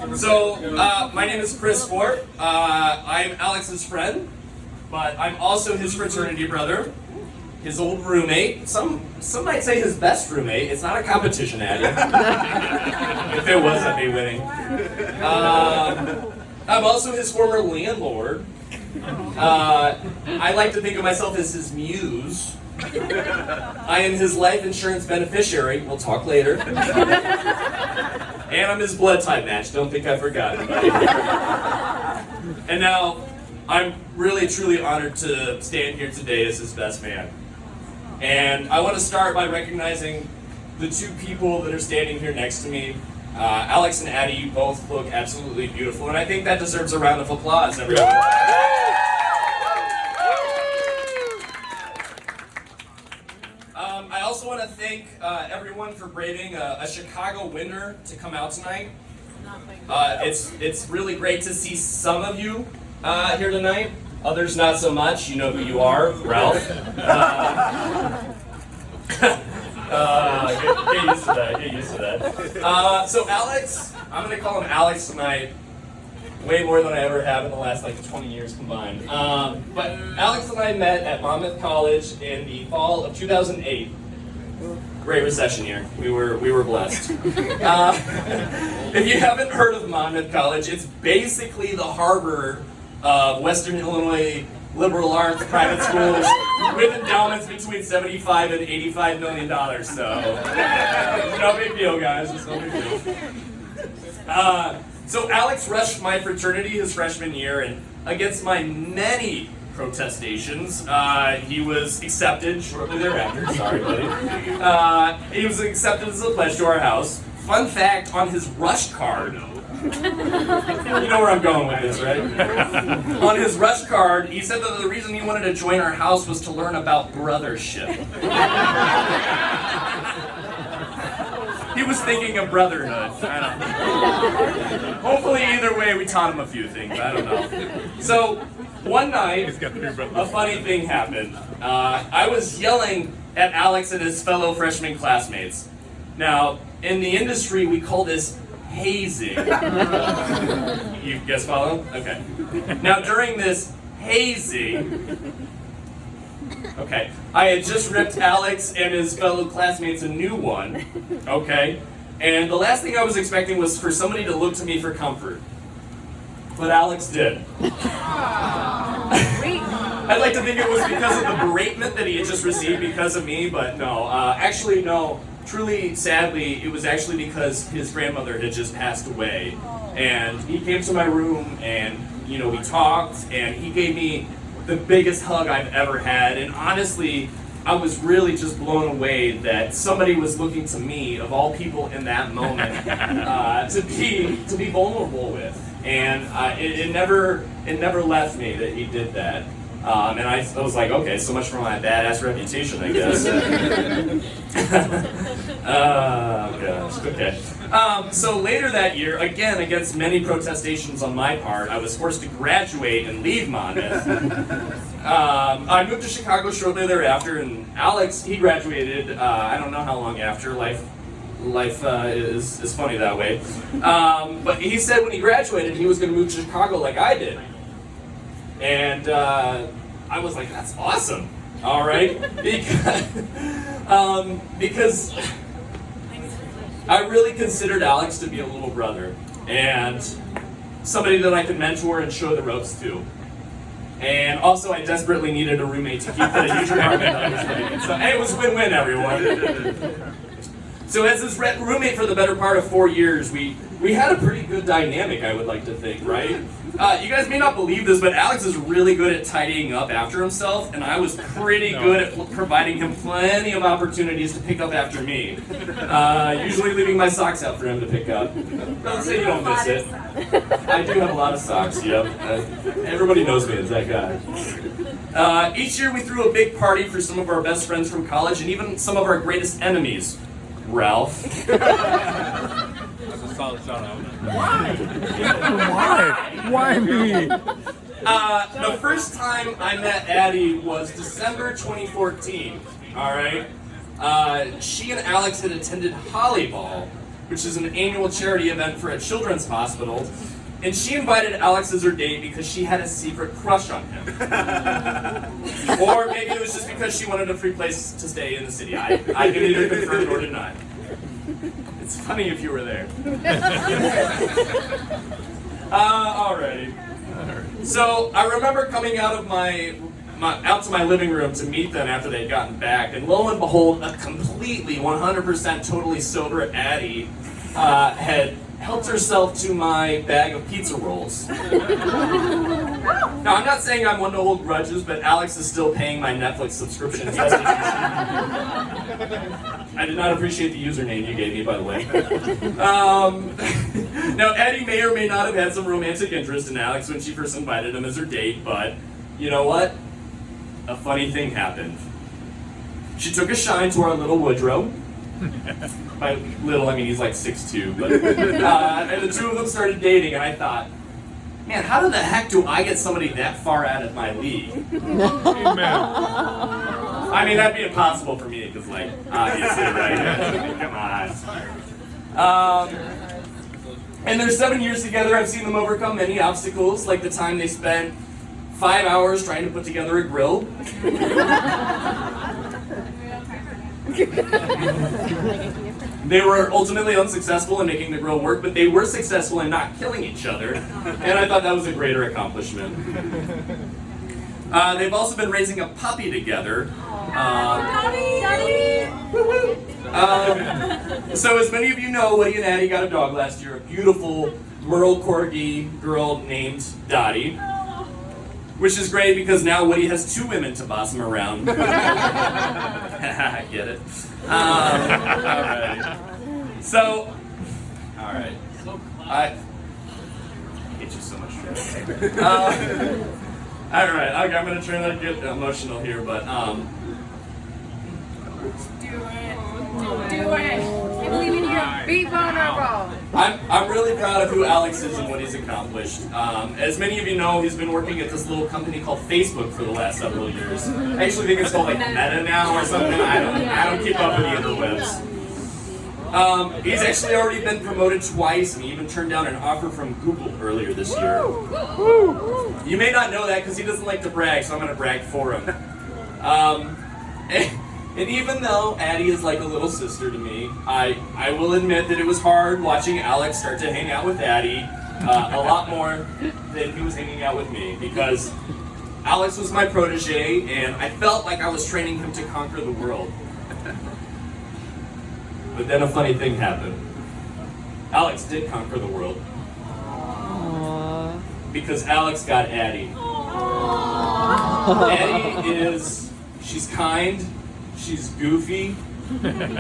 My name is Chris Fort. I'm Alex's friend, but I'm also his fraternity brother, his old roommate. Some might say his best roommate. It's not a competition, Addie. If it was, I'd be winning. I'm also his former landlord. I like to think of myself as his muse. I am his life insurance beneficiary. We'll talk later. And I'm his blood type match. Don't think I forgot. And now, I'm really truly honored to stand here today as his best man. And I want to start by recognizing the two people that are standing here next to me. Alex and Addie, you both look absolutely beautiful, and I think that deserves a round of applause, everyone. I also want to thank everyone for braving a Chicago winter to come out tonight. It's really great to see some of you here tonight. Others not so much. You know who you are, Ralph. Get used to that. Get used to that. So Alex, I'm gonna call him Alex tonight. Way more than I ever have in the last 20 years combined. But Alex and I met at Monmouth College in the fall of 2008. Great recession year. We were blessed. If you haven't heard of Monmouth College, it's basically the Harvard of Western Illinois liberal arts private schools with endowments between $75 and $85 million. So, no big deal, guys. It's no big deal. So Alex rushed my fraternity his freshman year, and against my many protestations, he was accepted shortly thereafter. Sorry, buddy. He was accepted as a pledge to our house. Fun fact, on his rush card, you know where I'm going with this, right? On his rush card, he said that the reason he wanted to join our house was to learn about brothership. He was thinking of brotherhood. I don't know. Hopefully, either way, we taught him a few things. I don't know. So, one night, a funny thing happened. I was yelling at Alex and his fellow freshman classmates. Now, in the industry, we call this hazing. You guys follow? Okay. Now, during this hazing, okay, I had just ripped Alex and his fellow classmates a new one, okay? And the last thing I was expecting was for somebody to look to me for comfort. But Alex did. I'd like to think it was because of the beratement that he had just received because of me, but no. Actually, no. Truly, sadly, it was actually because his grandmother had just passed away. And he came to my room and, we talked, and he gave me the biggest hug I've ever had. And honestly, I was really just blown away that somebody was looking to me, of all people in that moment, to be vulnerable with. And it never left me that he did that. And I was like, okay, so much for my badass reputation, I guess. Oh, gosh, okay. So later that year, again, against many protestations on my part, I was forced to graduate and leave Monmouth. I moved to Chicago shortly thereafter, and Alex, he graduated, I don't know how long after. Life is funny that way. But he said when he graduated, he was going to move to Chicago like I did. And I was like, that's awesome, all right? Because I really considered Alex to be a little brother and somebody that I could mentor and show the ropes to. And also, I desperately needed a roommate to keep the huge apartment I was living in. So, hey, it was win-win, everyone. So as his roommate for the better part of 4 years, we had a pretty good dynamic, I would like to think, right? You guys may not believe this, but Alex is really good at tidying up after himself, and I was pretty good at providing him plenty of opportunities to pick up after me. Usually leaving my socks out for him to pick up. Don't say you don't miss it. I do have a lot of socks, yep. Everybody knows me as that guy. Each year we threw a big party for some of our best friends from college, and even some of our greatest enemies. Ralph. That's a solid shout out. Why? Why me? The first time I met Addie was December 2014. All right. She and Alex had attended Hollyball, which is an annual charity event for a children's hospital. And she invited Alex as her date because she had a secret crush on him. Or maybe it was just because she wanted a free place to stay in the city. I can neither confirm nor deny. It's funny if you were there. Alrighty. So I remember coming out of out to my living room to meet them after they'd gotten back, and lo and behold, a completely 100% totally sober Addie had helped herself to my bag of pizza rolls. Now, I'm not saying I'm one to hold grudges, but Alex is still paying my Netflix subscription. I did not appreciate the username you gave me, by the way. Now, Addie may or may not have had some romantic interest in Alex when she first invited him as her date, but you know what? A funny thing happened. She took a shine to our little Woodrow. By little, I mean he's like 6'2", but and the two of them started dating, and I thought, man, how the heck do I get somebody that far out of my league? I mean, that'd be impossible for me, because, like, obviously, right? Come on. And they're 7 years together. I've seen them overcome many obstacles, like the time they spent 5 hours trying to put together a grill. They were ultimately unsuccessful in making the grill work, but they were successful in not killing each other, and I thought that was a greater accomplishment. They've also been raising a puppy together. So as many of you know, Woody and Addie got a dog last year, a beautiful Merle Corgi girl named Dottie. Which is great because now Woody has 2 women to boss him around. I get it. Alright. So, alright. I hate you so much, Travis. Alright, okay, I'm gonna try not to get emotional here, but Do it. You believe in you. Be vulnerable. I'm really proud of who Alex is and what he's accomplished. As many of you know, he's been working at this little company called Facebook for the last several years. I actually think it's called like Meta now or something. I don't keep up with the interwebs. He's actually already been promoted twice, and he even turned down an offer from Google earlier this year. You may not know that because he doesn't like to brag, so I'm going to brag for him. And even though Addie is like a little sister to me, I will admit that it was hard watching Alex start to hang out with Addie a lot more than he was hanging out with me, because Alex was my protege, and I felt like I was training him to conquer the world. But then a funny thing happened. Alex did conquer the world. Because Alex got Addie. Addie she's kind, she's goofy,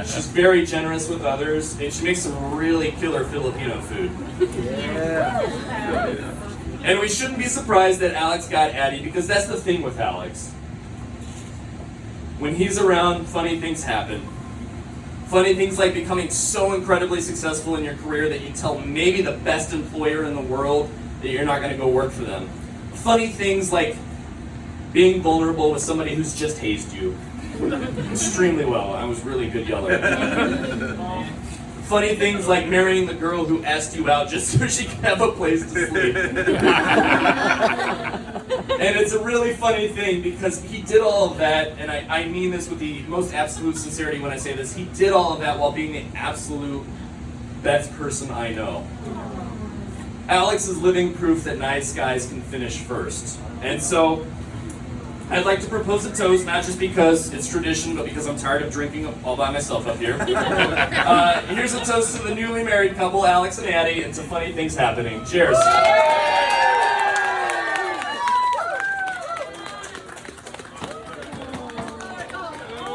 she's very generous with others, and she makes some really killer Filipino food. And we shouldn't be surprised that Alex got Addie, because that's the thing with Alex. When he's around, funny things happen. Funny things like becoming so incredibly successful in your career that you tell maybe the best employer in the world that you're not going to go work for them. Funny things like being vulnerable with somebody who's just hazed you extremely well. I was really good yeller. Funny things like marrying the girl who asked you out just so she could have a place to sleep. And it's a really funny thing because he did all of that, and I mean this with the most absolute sincerity when I say this, he did all of that while being the absolute best person I know. Alex is living proof that nice guys can finish first. And so, I'd like to propose a toast, not just because it's tradition, but because I'm tired of drinking all by myself up here. Here's a toast to the newly married couple, Alex and Addie, and to funny things happening. Cheers.